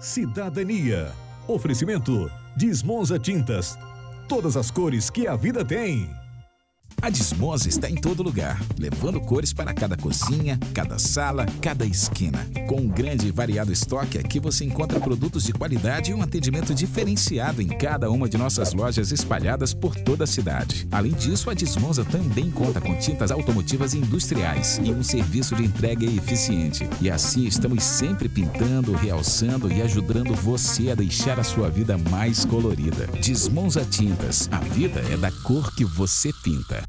Cidadania. Oferecimento Desmonza Tintas. Todas as cores que a vida tem. A Desmonza está em todo lugar, levando cores para cada cozinha, cada sala, cada esquina. Com um grande e variado estoque, aqui você encontra produtos de qualidade e um atendimento diferenciado em cada uma de nossas lojas espalhadas por toda a cidade. Além disso, a Desmonza também conta com tintas automotivas e industriais e um serviço de entrega eficiente. E assim estamos sempre pintando, realçando e ajudando você a deixar a sua vida mais colorida. Desmonza Tintas. A vida é da cor que você pinta.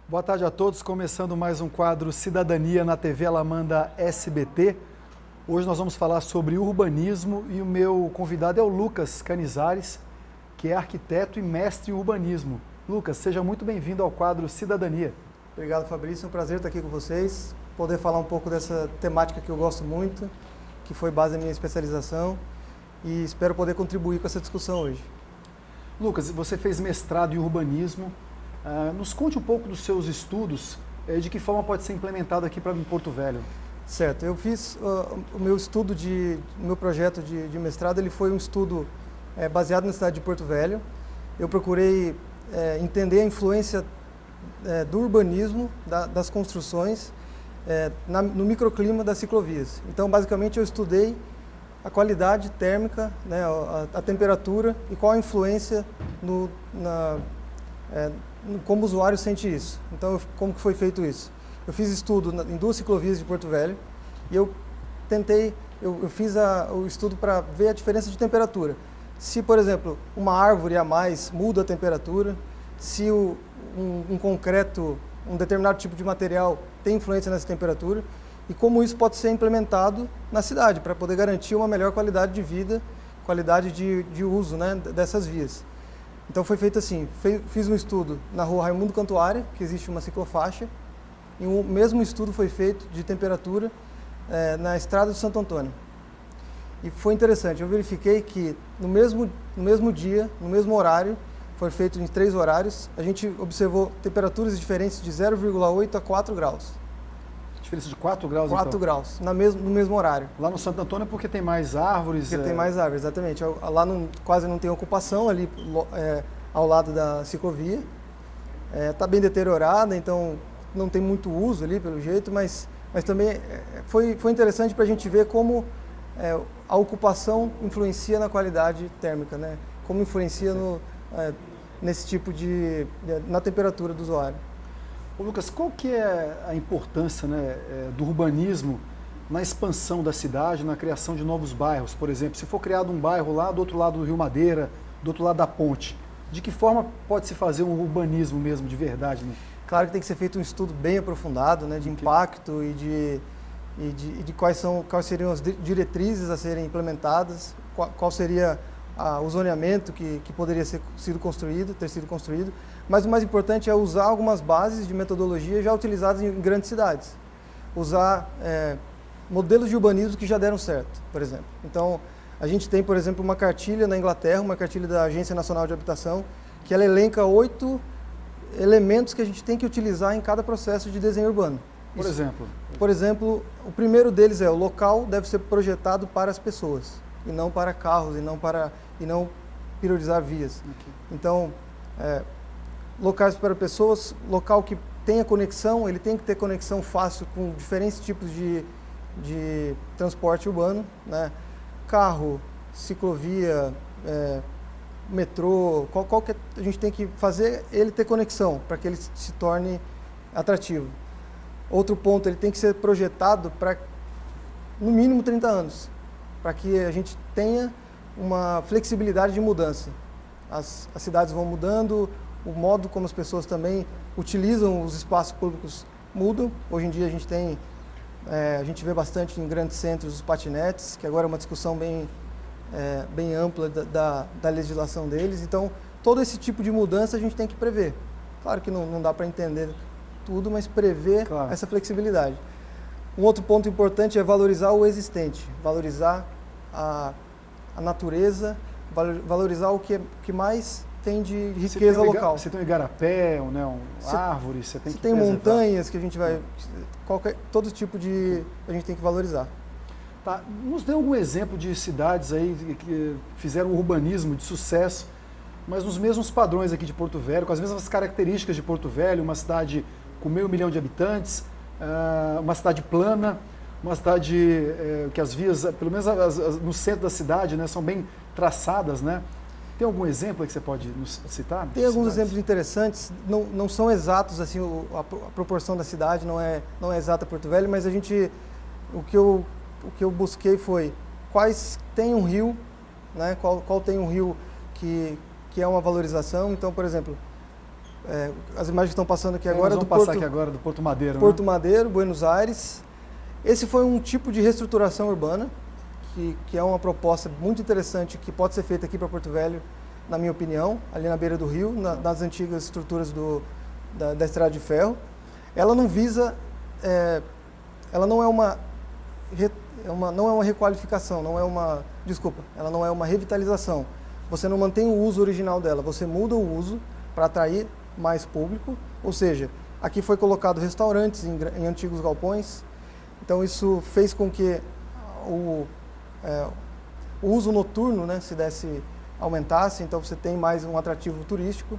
Boa tarde a todos, começando mais um quadro Cidadania na TV Alamanda SBT. Hoje nós vamos falar sobre urbanismo e o meu convidado é o Lucas Canizares, que é arquiteto e mestre em urbanismo. Lucas, seja muito bem-vindo ao quadro Cidadania. Obrigado, Fabrício, é um prazer estar aqui com vocês, poder falar um pouco dessa temática que eu gosto muito, que foi base da minha especialização e espero poder contribuir com essa discussão hoje. Lucas, você fez mestrado em urbanismo. Nos conte um pouco dos seus estudos, de que forma pode ser implementado aqui para Porto Velho. Certo, eu fiz o meu estudo, o meu projeto de mestrado, ele foi um estudo baseado na cidade de Porto Velho. Eu procurei entender a influência do urbanismo, das construções, no microclima das ciclovias. Então, basicamente, eu estudei a qualidade térmica, né, a temperatura e qual a influência como o usuário sente isso. Então, como que foi feito isso? Eu fiz estudo em 2 ciclovias de Porto Velho e eu fiz o estudo para ver a diferença de temperatura. Se, por exemplo, uma árvore a mais muda a temperatura, se um concreto, um determinado tipo de material tem influência nessa temperatura e como isso pode ser implementado na cidade para poder garantir uma melhor qualidade de vida, qualidade de uso, né, dessas vias. Então foi feito assim, fiz um estudo na rua Raimundo Cantuária, que existe uma ciclofaixa, e o mesmo estudo foi feito de temperatura na estrada de Santo Antônio. E foi interessante, eu verifiquei que no mesmo dia, no mesmo horário, foi feito em 3 horários, a gente observou temperaturas diferentes de 0,8 a 4 graus. Diferença de 4 graus, 4 graus, no mesmo horário. Lá no Santo Antônio é porque tem mais árvores? Porque tem mais árvores, exatamente. Lá quase não tem ocupação, ali ao lado da ciclovia. Está bem deteriorada, então não tem muito uso ali, pelo jeito, mas também foi interessante para a gente ver como a ocupação influencia na qualidade térmica, né? Como influencia nesse tipo na temperatura do usuário. Ô Lucas, qual que é a importância, né, do urbanismo na expansão da cidade, na criação de novos bairros? Por exemplo, se for criado um bairro lá do outro lado do Rio Madeira, do outro lado da ponte, de que forma pode se fazer um urbanismo mesmo, de verdade, né? Claro que tem que ser feito um estudo bem aprofundado, né, de impacto e de quais seriam as diretrizes a serem implementadas, qual seria o zoneamento que poderia ter sido construído. Mas o mais importante é usar algumas bases de metodologia já utilizadas em grandes cidades. Usar modelos de urbanismo que já deram certo, por exemplo. Então, a gente tem, por exemplo, uma cartilha na Inglaterra, uma cartilha da Agência Nacional de Habitação, que ela elenca 8 elementos que a gente tem que utilizar em cada processo de desenho urbano. Por exemplo? Por exemplo, o primeiro deles o local deve ser projetado para as pessoas, e não para carros, e não priorizar vias. Okay. Então, locais para pessoas, local que tenha conexão, ele tem que ter conexão fácil com diferentes tipos de transporte urbano, né? Carro, ciclovia, metrô, qualquer, a gente tem que fazer ele ter conexão para que ele se torne atrativo. Outro ponto, ele tem que ser projetado para no mínimo 30 anos, para que a gente tenha uma flexibilidade de mudança. As cidades vão mudando, o modo como as pessoas também utilizam os espaços públicos mudam. Hoje em dia a gente vê bastante em grandes centros os patinetes, que agora é uma discussão bem ampla da legislação deles. Então, todo esse tipo de mudança a gente tem que prever. Claro que não dá para entender tudo, mas prever essa flexibilidade. Um outro ponto importante é valorizar o existente, valorizar a natureza, valorizar o que mais tem de riqueza local. Você tem um igarapé, né, árvores, você tem que preservar. Montanhas que a gente vai... todo tipo a gente tem que valorizar. Tá. Nos dê algum exemplo de cidades aí que fizeram urbanismo de sucesso, mas nos mesmos padrões aqui de Porto Velho, com as mesmas características de Porto Velho, uma cidade com 500 mil de habitantes, uma cidade plana, uma cidade que as vias, pelo menos no centro da cidade, né, são bem traçadas, né? Tem algum exemplo que você pode nos citar? Tem alguns exemplos interessantes, não são exatos, assim, a proporção da cidade não é exata Porto Velho, mas o que eu busquei foi quais tem um rio, né, qual tem um rio que é uma valorização. Então, por exemplo, as imagens que estão passando aqui agora do Porto Madeiro. Porto Madeiro, Buenos Aires. Esse foi um tipo de reestruturação urbana, que é uma proposta muito interessante que pode ser feita aqui para Porto Velho, na minha opinião, ali na beira do rio, nas antigas estruturas da estrada de ferro. Ela não visa, ela não é uma requalificação, ela não é uma revitalização. Você não mantém o uso original dela, você muda o uso para atrair mais público, ou seja, aqui foi colocado restaurantes em antigos galpões. Então isso fez com que o uso noturno, né, aumentasse, então você tem mais um atrativo turístico.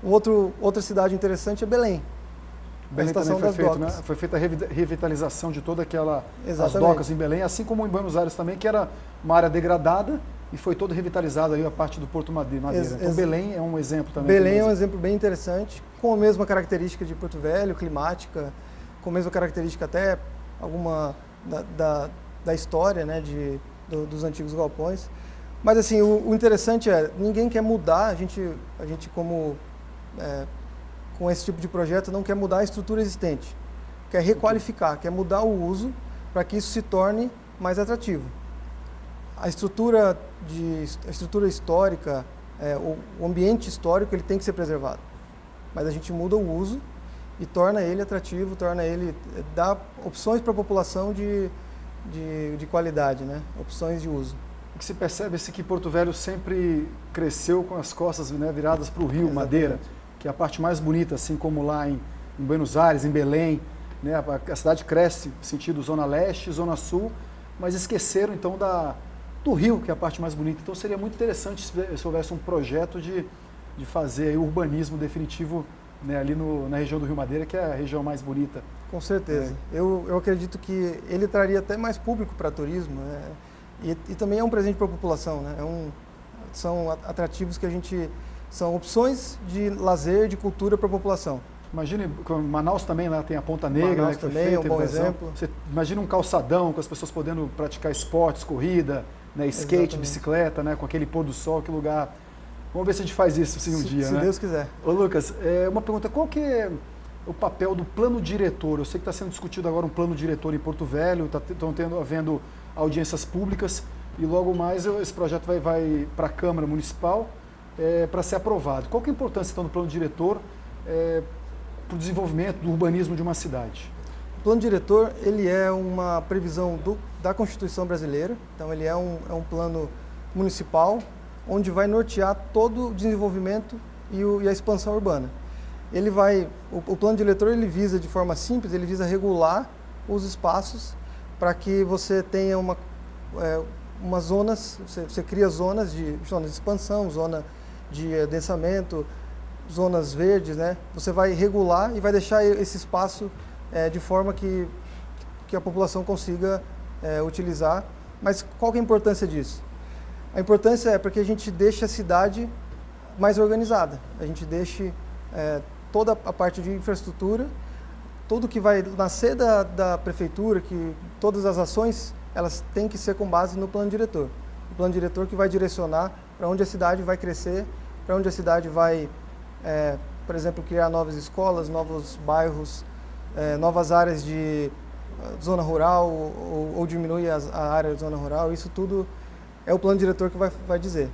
Outra cidade interessante é Belém. Belém também foi feito, né? Foi feita a revitalização de toda as docas em Belém, assim como em Buenos Aires também, que era uma área degradada e foi toda revitalizada aí a parte do Porto Madeira. Então Belém é um exemplo também. Belém é um exemplo bem interessante, com a mesma característica de Porto Velho, climática, com a mesma característica até alguma da história, né, dos antigos galpões. Mas assim, o interessante ninguém quer mudar, a gente como com esse tipo de projeto não quer mudar a estrutura existente, quer requalificar, quer mudar o uso para que isso se torne mais atrativo. A estrutura histórica, o ambiente histórico, ele tem que ser preservado, mas a gente muda o uso e torna ele atrativo, dá opções para a população de qualidade, né? Opções de uso. O que se percebe é que Porto Velho sempre cresceu com as costas, né, viradas para o rio. Exatamente. Madeira, que é a parte mais bonita, assim como lá em Buenos Aires, em Belém, né, a cidade cresce no sentido zona leste, zona sul, mas esqueceram então do rio, que é a parte mais bonita. Então seria muito interessante se houvesse um projeto de fazer urbanismo definitivo, né, ali na região do Rio Madeira, que é a região mais bonita. Com certeza. Eu acredito que ele traria até mais público para turismo, né? E também é um presente para a população, né? São atrativos são opções de lazer, de cultura para a população. Imagine, Manaus também lá tem a Ponta Negra, Manaus, né, também é um bom exemplo. Você imagina um calçadão com as pessoas podendo praticar esportes, corrida, né, skate, exatamente, bicicleta, né, com aquele pôr do sol, que lugar. Vamos ver se a gente faz isso um dia, se né? Se Deus quiser. Ô Lucas, uma pergunta, qual que é o papel do plano diretor? Eu sei que está sendo discutido agora um plano diretor em Porto Velho, estão havendo audiências públicas e logo mais esse projeto vai para a Câmara Municipal para ser aprovado. Qual que é a importância então do plano diretor para o desenvolvimento do urbanismo de uma cidade? O plano diretor, ele é uma previsão da Constituição brasileira, então ele é um plano municipal onde vai nortear todo o desenvolvimento e a expansão urbana. O plano diretor, ele visa de forma simples, ele visa regular os espaços para que você tenha umas zonas, você cria zonas de expansão, zona de adensamento, zonas verdes, né? Você vai regular e vai deixar esse espaço de forma que a população consiga utilizar. Mas qual que é a importância disso? A importância é para que a gente deixe a cidade mais organizada, a gente deixe toda a parte de infraestrutura, tudo que vai nascer da prefeitura, que todas as ações, elas têm que ser com base no plano diretor. O plano diretor que vai direcionar para onde a cidade vai crescer, para onde a cidade vai, por exemplo, criar novas escolas, novos bairros, novas áreas de zona rural ou diminuir a área de zona rural. Isso tudo é o plano diretor que vai dizer.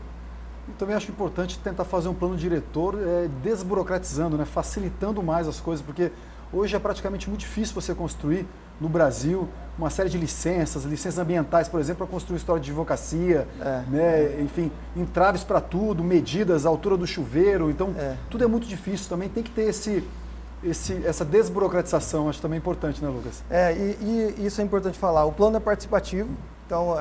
Eu também acho importante tentar fazer um plano diretor desburocratizando, né, facilitando mais as coisas, porque Hoje é praticamente muito difícil você construir no Brasil uma série de licenças ambientais, por exemplo, para construir história de advocacia, né? Enfim, entraves para tudo, medidas, a altura do chuveiro, então tudo é muito difícil, também tem que ter essa desburocratização, acho também importante, né, Lucas? E isso é importante falar, o plano é participativo, então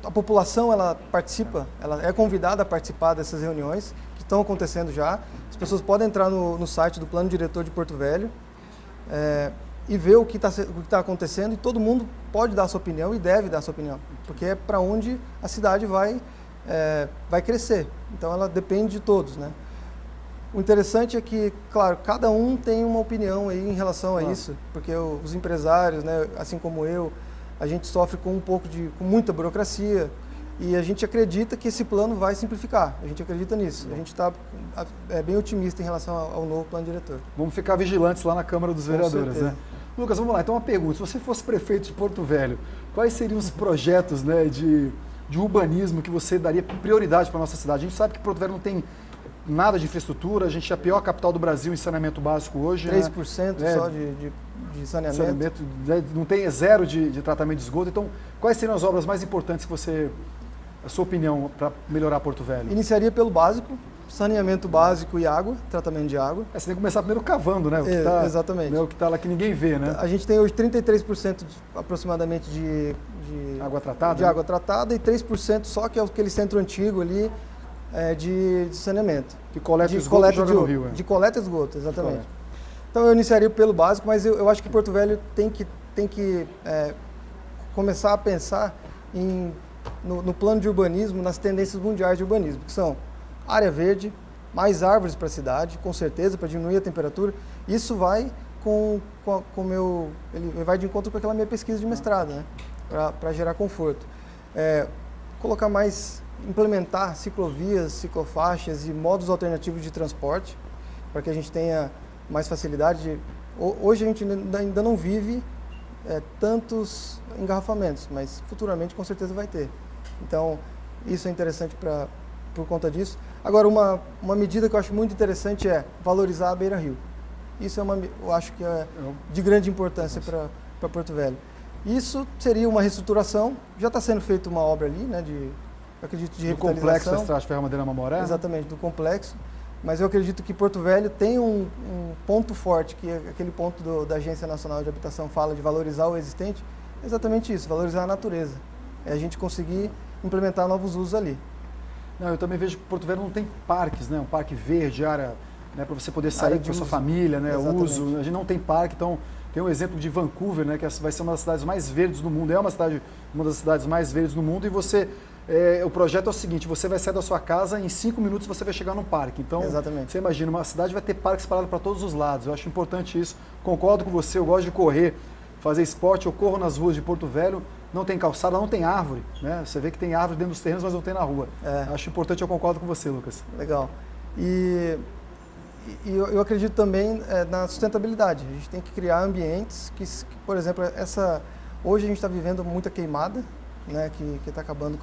a população ela participa, ela é convidada a participar dessas reuniões que estão acontecendo já. As pessoas podem entrar no site do Plano Diretor de Porto Velho e ver o que está acontecendo, e todo mundo pode dar a sua opinião e deve dar a sua opinião, porque é para onde a cidade vai crescer. Então ela depende de todos, né? O interessante é que, claro, cada um tem uma opinião aí em relação a isso, porque os empresários, né, assim como eu, a gente sofre com com muita burocracia, e a gente acredita que esse plano vai simplificar. A gente acredita nisso. A gente está bem otimista em relação ao novo plano diretor. Vamos ficar vigilantes lá na Câmara dos Vereadores, né? Lucas, vamos lá. Então, uma pergunta. Se você fosse prefeito de Porto Velho, quais seriam os projetos, né, de urbanismo que você daria prioridade para a nossa cidade? A gente sabe que Porto Velho não tem nada de infraestrutura, a gente é a pior capital do Brasil em saneamento básico hoje. 3% né? Só de saneamento. Não tem zero de tratamento de esgoto. Então, quais seriam as obras mais importantes que a sua opinião, para melhorar Porto Velho? Iniciaria pelo básico, saneamento básico e água, tratamento de água. Você tem que começar primeiro cavando, né? Exatamente. Né, o que está lá que ninguém vê, né? A gente tem hoje 33% aproximadamente de água tratada? De água tratada, e 3% só, que é aquele centro antigo ali, de saneamento. Que coleta esgoto e joga no rio. De coleta e esgoto, exatamente. Então eu iniciaria pelo básico, mas eu acho que Porto Velho tem que começar a pensar no plano de urbanismo, nas tendências mundiais de urbanismo, que são área verde, mais árvores para a cidade, com certeza, para diminuir a temperatura. Isso vai ele vai de encontro com aquela minha pesquisa de mestrado, né? Para gerar conforto. Implementar ciclovias, ciclofaixas e modos alternativos de transporte, para que a gente tenha mais facilidade. Hoje a gente ainda não vive tantos engarrafamentos, mas futuramente com certeza vai ter. Então, isso é interessante por conta disso. Agora, uma medida que eu acho muito interessante é valorizar a beira-rio. Isso eu acho que é de grande importância para Porto Velho. Isso seria uma reestruturação, já está sendo feita uma obra ali, né, eu acredito, de revitalização. Do complexo da Estrada de Ferro-Madeira Mamoré? Exatamente, do complexo. Mas eu acredito que Porto Velho tem um ponto forte, que é aquele ponto da Agência Nacional de Habitação fala de valorizar o existente, é exatamente isso, valorizar a natureza. É a gente conseguir implementar novos usos ali. Eu também vejo que Porto Velho não tem parques, né? Um parque verde, área, né, para você poder sair com a sua família, né? Uso. A gente não tem parque, então tem um exemplo de Vancouver, né? Que vai ser uma das cidades mais verdes do mundo. É uma das cidades mais verdes do mundo, e o projeto é o seguinte: você vai sair da sua casa, em 5 minutos você vai chegar no parque. Então, você imagina, uma cidade vai ter parques espalhados para todos os lados. Eu acho importante isso. Concordo com você, eu gosto de correr, fazer esporte, eu corro nas ruas de Porto Velho, não tem calçada, não tem árvore, né? Você vê que tem árvore dentro dos terrenos, mas não tem na rua. Acho importante, eu concordo com você, Lucas. Legal. E eu acredito também na sustentabilidade. A gente tem que criar ambientes que por exemplo, hoje a gente está vivendo muita queimada, né, que está acabando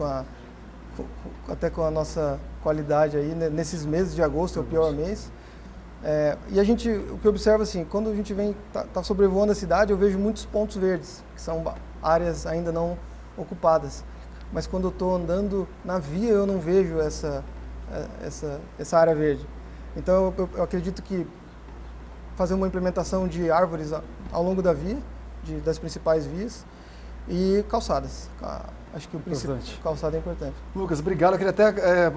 até com a nossa qualidade aí, né, nesses meses de agosto, é o pior mês. E o que eu observo assim, quando a gente tá sobrevoando a cidade, eu vejo muitos pontos verdes, que são áreas ainda não ocupadas. Mas quando eu estou andando na via, eu não vejo essa área verde. Então eu acredito que fazer uma implementação de árvores ao longo da via, das principais vias, e calçadas. Acho que o princípio calçada é importante. Lucas, obrigado. Eu queria até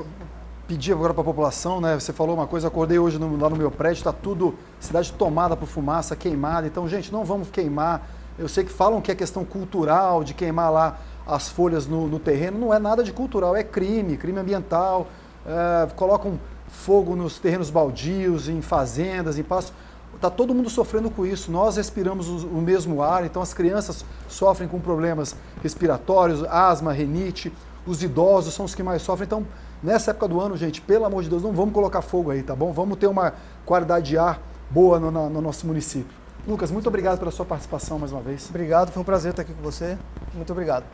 pedir agora para a população, né? Você falou uma coisa, eu acordei hoje lá no meu prédio, está tudo, cidade tomada por fumaça, queimada. Então, gente, não vamos queimar. Eu sei que falam que é questão cultural, de queimar lá as folhas no terreno. Não é nada de cultural, é crime ambiental. Colocam fogo nos terrenos baldios, em fazendas, em pastos. Está todo mundo sofrendo com isso, nós respiramos o mesmo ar, então as crianças sofrem com problemas respiratórios, asma, rinite, os idosos são os que mais sofrem. Então, nessa época do ano, gente, pelo amor de Deus, não vamos colocar fogo aí, tá bom? Vamos ter uma qualidade de ar boa no nosso município. Lucas, muito obrigado pela sua participação mais uma vez. Obrigado, foi um prazer estar aqui com você. Muito obrigado.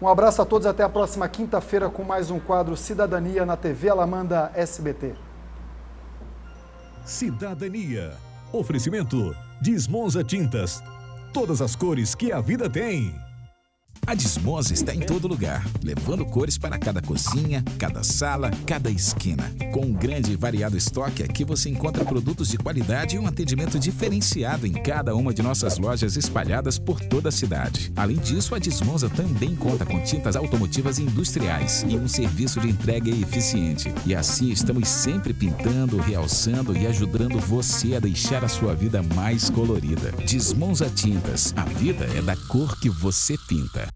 Um abraço a todos, até a próxima quinta-feira com mais um quadro Cidadania na TV Alamanda SBT. Cidadania. Oferecimento Desmonza Tintas. Todas as cores que a vida tem. A Desmonza está em todo lugar, levando cores para cada cozinha, cada sala, cada esquina. Com um grande e variado estoque, aqui você encontra produtos de qualidade e um atendimento diferenciado em cada uma de nossas lojas espalhadas por toda a cidade. Além disso, a Desmonza também conta com tintas automotivas e industriais e um serviço de entrega eficiente. E assim estamos sempre pintando, realçando e ajudando você a deixar a sua vida mais colorida. Desmonza Tintas. A vida é da cor que você pinta.